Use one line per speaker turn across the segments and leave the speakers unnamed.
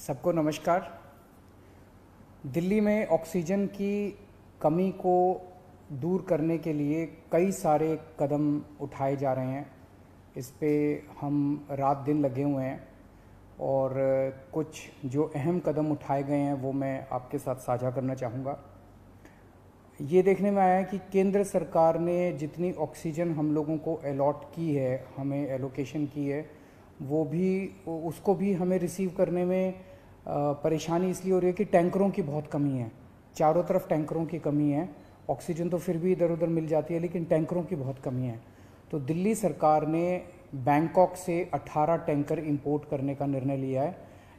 सबको नमस्कार। दिल्ली में ऑक्सीजन की कमी को दूर करने के लिए कई सारे कदम उठाए जा रहे हैं। इस पे हम रात दिन लगे हुए हैं और कुछ जो अहम कदम उठाए गए हैं वो मैं आपके साथ साझा करना चाहूँगा। ये देखने में आया है कि केंद्र सरकार ने जितनी ऑक्सीजन हम लोगों को अलॉट की है, हमें एलोकेशन की है, वो भी उसको भी हमें रिसीव करने में परेशानी इसलिए हो रही है कि टैंकरों की बहुत कमी है। चारों तरफ टैंकरों की कमी है। ऑक्सीजन तो फिर भी इधर उधर मिल जाती है, लेकिन टैंकरों की बहुत कमी है। तो दिल्ली सरकार ने बैंकॉक से 18 टैंकर इंपोर्ट करने का निर्णय लिया है।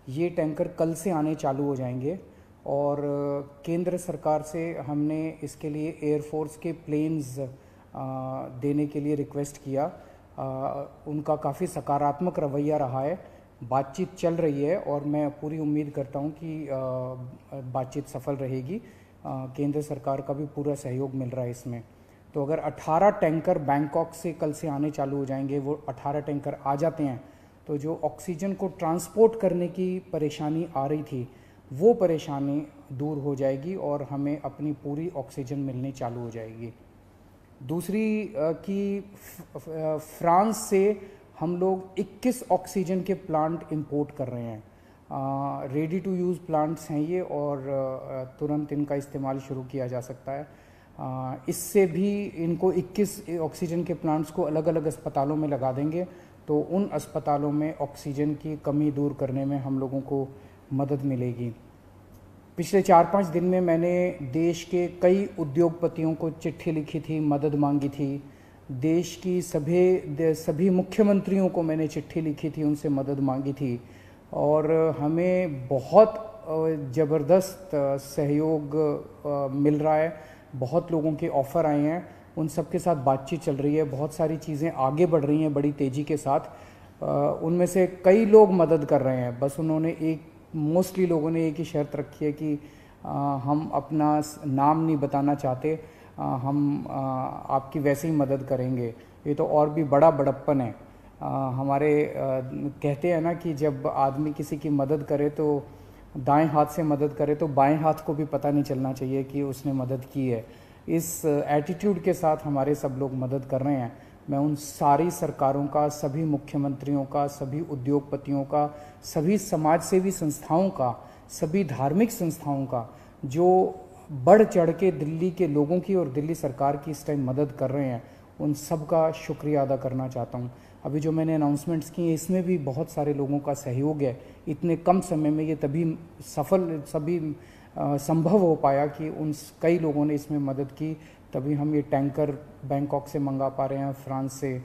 ये टैंकर कल से आने चालू हो जाएंगे और केंद्र सरकार से हमने इसके लिए एयरफोर्स के प्लेन्स देने के लिए रिक्वेस्ट किया। उनका काफ़ी सकारात्मक रवैया रहा है। बातचीत चल रही है और मैं पूरी उम्मीद करता हूं कि बातचीत सफल रहेगी। केंद्र सरकार का भी पूरा सहयोग मिल रहा है इसमें। तो अगर 18 टैंकर बैंकॉक से कल से आने चालू हो जाएंगे, वो 18 टैंकर आ जाते हैं तो जो ऑक्सीजन को ट्रांसपोर्ट करने की परेशानी आ रही थी वो परेशानी दूर हो जाएगी और हमें अपनी पूरी ऑक्सीजन मिलनी चालू हो जाएगी। दूसरी कि फ्रांस से हम लोग 21 ऑक्सीजन के प्लांट इंपोर्ट कर रहे हैं। रेडी टू यूज़ प्लांट्स हैं ये और तुरंत इनका इस्तेमाल शुरू किया जा सकता है। इससे भी इनको 21 ऑक्सीजन के प्लांट्स को अलग अलग अस्पतालों में लगा देंगे तो उन अस्पतालों में ऑक्सीजन की कमी दूर करने में हम लोगों को मदद मिलेगी। पिछले 4-5 दिन में मैंने देश के कई उद्योगपतियों को चिट्ठी लिखी थी, मदद मांगी थी। देश की सभी मुख्यमंत्रियों को मैंने चिट्ठी लिखी थी, उनसे मदद मांगी थी और हमें बहुत ज़बरदस्त सहयोग मिल रहा है। बहुत लोगों के ऑफ़र आए हैं, उन सब के साथ बातचीत चल रही है। बहुत सारी चीज़ें आगे बढ़ रही हैं बड़ी तेज़ी के साथ। उनमें से कई लोग मदद कर रहे हैं। बस उन्होंने मोस्टली लोगों ने एक ही शर्त रखी है कि हम अपना नाम नहीं बताना चाहते, हम आपकी वैसे ही मदद करेंगे। ये तो और भी बड़ा बड़प्पन है। हमारे कहते हैं ना कि जब आदमी किसी की मदद करे तो दाएं हाथ से मदद करे तो बाएं हाथ को भी पता नहीं चलना चाहिए कि उसने मदद की है। इस एटीट्यूड के साथ हमारे सब लोग मदद कर रहे हैं। मैं उन सारी सरकारों का, सभी मुख्यमंत्रियों का, सभी उद्योगपतियों का, सभी समाजसेवी संस्थाओं का, सभी धार्मिक संस्थाओं का जो बढ़ चढ़ के दिल्ली के लोगों की और दिल्ली सरकार की इस टाइम मदद कर रहे हैं, उन सब का शुक्रिया अदा करना चाहता हूं। अभी जो मैंने अनाउंसमेंट्स की हैं इसमें भी बहुत सारे लोगों का सहयोग है। इतने कम समय में ये तभी संभव हो पाया कि उन कई लोगों ने इसमें मदद की, तभी हम ये टैंकर बैंकॉक से मंगा पा रहे हैं, फ्रांस से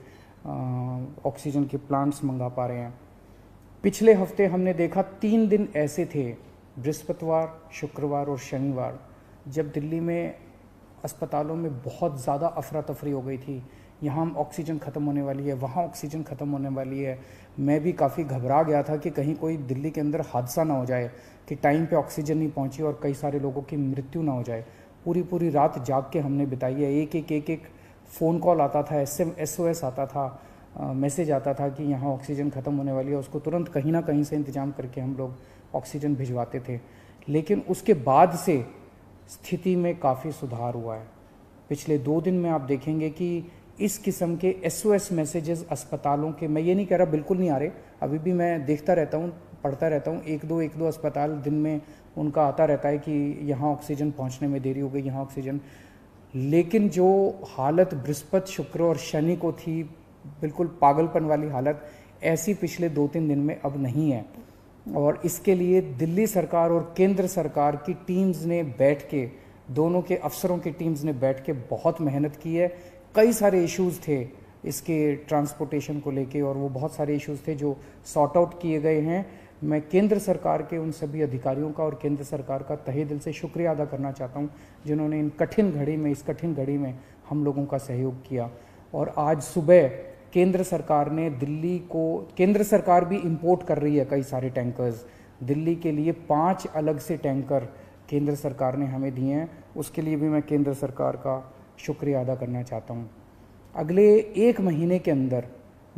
ऑक्सीजन के प्लांट्स मंगा पा रहे हैं। पिछले हफ्ते हमने देखा 3 दिन ऐसे थे, बृहस्पतिवार, शुक्रवार और शनिवार, जब दिल्ली में अस्पतालों में बहुत ज़्यादा अफरा तफरी हो गई थी। यहाँ ऑक्सीजन ख़त्म होने वाली है, वहाँ ऑक्सीजन ख़त्म होने वाली है। मैं भी काफ़ी घबरा गया था कि कहीं कोई दिल्ली के अंदर हादसा ना हो जाए कि टाइम पे ऑक्सीजन नहीं पहुँची और कई सारे लोगों की मृत्यु ना हो जाए। पूरी रात जाग के हमने बिताई है। एक फ़ोन कॉल आता था, SOS आता था, मैसेज आता था कि यहाँ ऑक्सीजन ख़त्म होने वाली है। उसको तुरंत कहीं ना कहीं से इंतज़ाम करके हम लोग ऑक्सीजन भिजवाते थे। लेकिन उसके बाद से स्थिति में काफ़ी सुधार हुआ है। पिछले 2 दिन में आप देखेंगे कि इस किस्म के SOS मैसेजेस अस्पतालों के, मैं ये नहीं कह रहा बिल्कुल नहीं आ रहे, अभी भी मैं देखता रहता हूँ, पढ़ता रहता हूँ। एक दो अस्पताल दिन में उनका आता रहता है कि यहाँ ऑक्सीजन पहुँचने में देरी हो गई, यहाँ ऑक्सीजन। लेकिन जो हालत बृहस्पति, शुक्र और शनि को थी, बिल्कुल पागलपन वाली हालत, ऐसी पिछले 2-3 दिन में अब नहीं है। और इसके लिए दिल्ली सरकार और केंद्र सरकार की टीम्स ने बैठ के, दोनों के अफसरों की टीम्स ने बैठ के बहुत मेहनत की है। कई सारे इश्यूज़ थे इसके ट्रांसपोर्टेशन को लेके और वो बहुत सारे इश्यूज़ थे जो सॉर्ट आउट किए गए हैं। मैं केंद्र सरकार के उन सभी अधिकारियों का और केंद्र सरकार का तहे दिल से शुक्रिया अदा करना चाहता हूं जिन्होंने इस कठिन घड़ी में हम लोगों का सहयोग किया। और आज सुबह केंद्र सरकार भी इंपोर्ट कर रही है कई सारे टैंकर्स। दिल्ली के लिए 5 अलग से टैंकर केंद्र सरकार ने हमें दिए हैं, उसके लिए भी मैं केंद्र सरकार का शुक्रिया अदा करना चाहता हूं। अगले 1 महीने के अंदर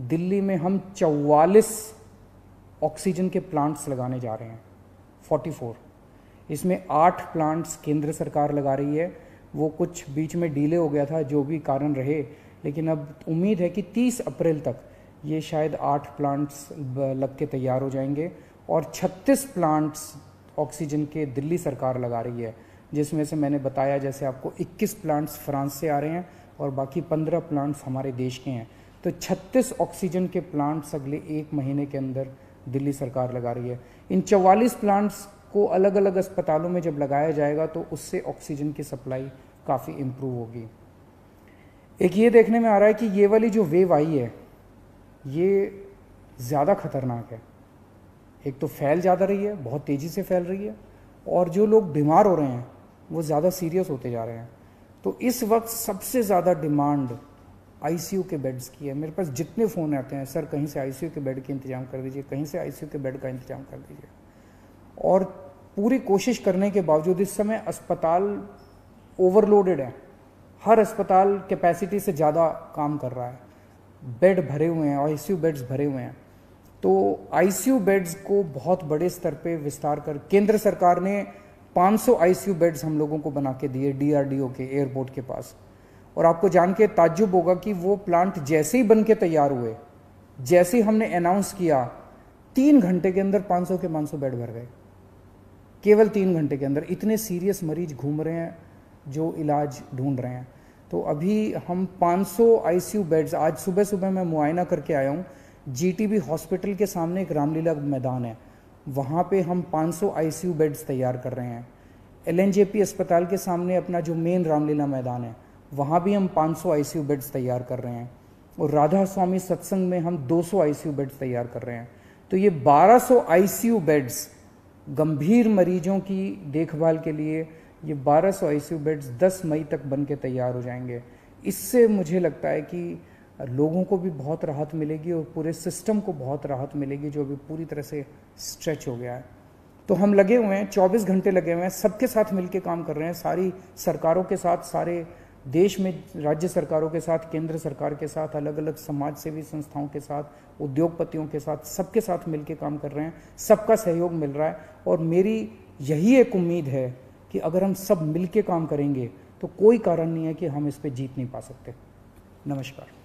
दिल्ली में हम 44 ऑक्सीजन के प्लांट्स लगाने जा रहे हैं। 44। इसमें 8 प्लांट्स केंद्र सरकार लगा रही है, वो कुछ बीच में डिले हो गया था, जो भी कारण रहे, लेकिन अब उम्मीद है कि 30 अप्रैल तक ये शायद 8 प्लांट्स लग के तैयार हो जाएंगे और 36 प्लांट्स ऑक्सीजन के दिल्ली सरकार लगा रही है, जिसमें से मैंने बताया जैसे आपको 21 प्लांट्स फ्रांस से आ रहे हैं और बाकी 15 प्लांट्स हमारे देश के हैं। तो 36 ऑक्सीजन के प्लांट्स अगले 1 महीने के अंदर दिल्ली सरकार लगा रही है। इन 44 प्लांट्स को अलग अलग अस्पतालों में जब लगाया जाएगा तो उससे ऑक्सीजन की सप्लाई काफ़ी इम्प्रूव होगी। एक ये देखने में आ रहा है कि ये वाली जो वेव आई है ये ज़्यादा खतरनाक है। एक तो फैल ज़्यादा रही है, बहुत तेज़ी से फैल रही है, और जो लोग बीमार हो रहे हैं वो ज़्यादा सीरियस होते जा रहे हैं। तो इस वक्त सबसे ज़्यादा डिमांड आईसीयू के बेड्स की है। मेरे पास जितने फ़ोन आते हैं, सर कहीं से आईसीयू के बेड के इंतजाम कर दीजिए, कहीं से आईसीयू के बेड का इंतजाम कर दीजिए। और पूरी कोशिश करने के बावजूद इस समय अस्पताल ओवरलोडेड है, हर अस्पताल कैपेसिटी से ज़्यादा काम कर रहा है, बेड भरे हुए हैं, आईसीयू बेड्स भरे हुए हैं। तो आईसीयू बेड्स को बहुत बड़े स्तर पे विस्तार कर केंद्र सरकार ने 500 आईसीयू बेड्स हम लोगों को बना के दिए डीआरडीओ के एयरपोर्ट के पास। और आपको जान के ताज्जुब होगा कि वो प्लांट जैसे ही बन के तैयार हुए, जैसे ही हमने अनाउंस किया, 3 घंटे के अंदर 500 के 500 बेड भर गए, केवल 3 घंटे के अंदर। इतने सीरियस मरीज घूम रहे हैं जो इलाज ढूंढ रहे हैं। तो अभी हम 500 आईसीयू बेड्स, आज सुबह सुबह मैं मुआयना करके आया हूँ, जीटीबी हॉस्पिटल के सामने एक रामलीला मैदान है, वहाँ पे हम 500 आईसीयू बेड्स तैयार कर रहे हैं। एलएनजेपी अस्पताल के सामने अपना जो मेन रामलीला मैदान है, वहाँ भी हम 500 आईसीयू बेड्स तैयार कर रहे हैं। और राधा स्वामी सत्संग में हम 200 आईसीयू बेड्स तैयार कर रहे हैं। तो ये 1200 आईसीयू बेड्स गंभीर मरीजों की देखभाल के लिए, ये 1200 आईसीयू बेड्स 10 मई तक बन के तैयार हो जाएंगे। इससे मुझे लगता है कि लोगों को भी बहुत राहत मिलेगी और पूरे सिस्टम को बहुत राहत मिलेगी, जो अभी पूरी तरह से स्ट्रेच हो गया है। तो हम लगे हुए हैं, 24 घंटे लगे हुए हैं, सबके साथ मिलके काम कर रहे हैं, सारी सरकारों के साथ, सारे देश में राज्य सरकारों के साथ, केंद्र सरकार के साथ, अलग अलग समाज सेवी संस्थाओं के साथ, उद्योगपतियों के साथ, सबके साथ मिलके काम कर रहे हैं। सबका सहयोग मिल रहा है और मेरी यही एक उम्मीद है कि अगर हम सब मिलके काम करेंगे तो कोई कारण नहीं है कि हम इस पे जीत नहीं पा सकते। नमस्कार।